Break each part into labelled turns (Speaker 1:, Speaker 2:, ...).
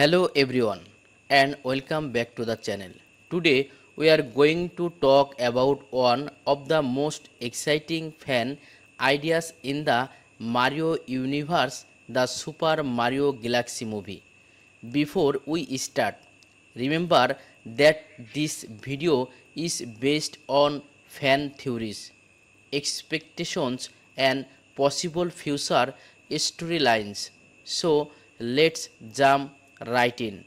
Speaker 1: Hello everyone and welcome back to the channel. Today we are going to talk about one of the most exciting fan ideas in the Mario universe, the Super Mario Galaxy movie. Before we start, remember that this video is based on fan theories, expectations and possible future storylines. So let's jump right in.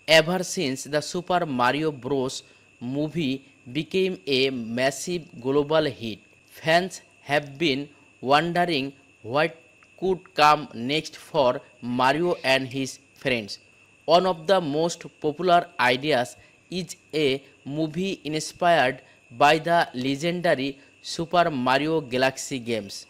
Speaker 1: Ever since the Super Mario Bros. Movie became a massive global hit, fans have been wondering what could come next for Mario and his friends. One of the most popular ideas is a movie inspired by the legendary Super Mario Galaxy games.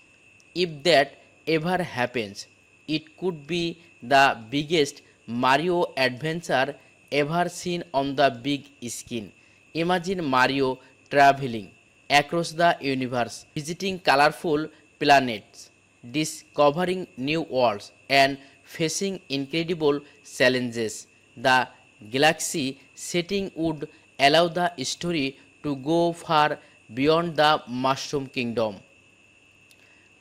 Speaker 1: If that ever happens, it could be the biggest Mario adventure ever seen on the big screen. Imagine Mario traveling across the universe, visiting colorful planets, discovering new worlds, and facing incredible challenges. The galaxy setting would allow the story to go far beyond the Mushroom Kingdom.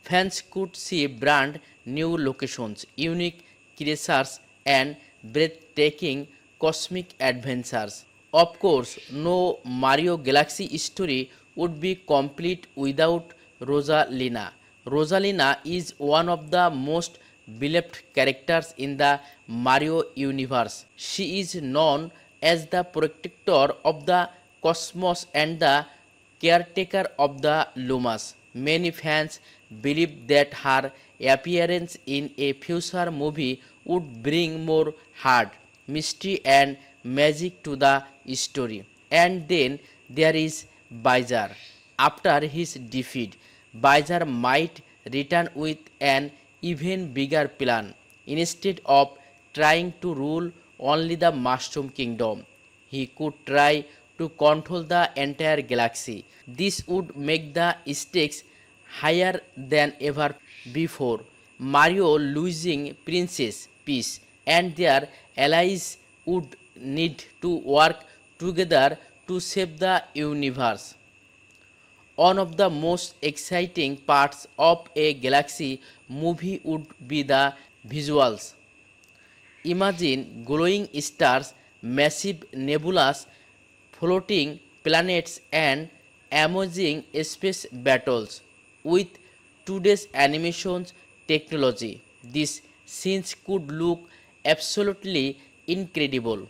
Speaker 1: Fans could see brand new locations, unique creatures, and breathtaking cosmic adventures. Of course, no Mario Galaxy story would be complete without Rosalina. Rosalina is one of the most beloved characters in the Mario universe. She is known as the protector of the cosmos and the caretaker of the Lumas. Many fans believe that her appearance in a future movie would bring more heart, mystery, and magic to the story. And then there is Bowser. After his defeat, Bowser might return with an even bigger plan. Instead of trying to rule only the Mushroom Kingdom, he could try to control the entire galaxy. This would make the stakes higher than ever before. Mario losing Princess Peach and their allies would need to work together to save the universe. One of the most exciting parts of a Galaxy movie would be the visuals. Imagine glowing stars, massive nebulas, floating planets, and amazing space battles. With today's animations technology, these scenes could look absolutely incredible.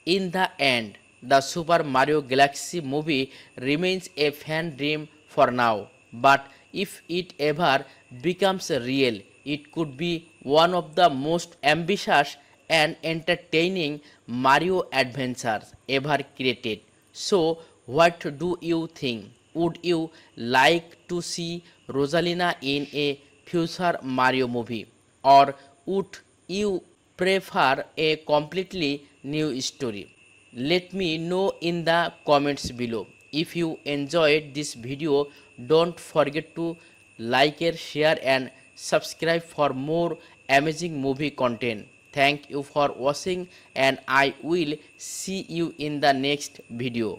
Speaker 1: In the end, the Super Mario Galaxy movie remains a fan dream for now, but if it ever becomes real, it could be one of the most ambitious and entertaining Mario adventures ever created. So, what do you think? Would you like to see Rosalina in a future Mario movie? Or would you prefer a completely new story? Let me know in the comments below. If you enjoyed this video, don't forget to like it, share and subscribe for more amazing movie content. Thank you for watching and I will see you in the next video.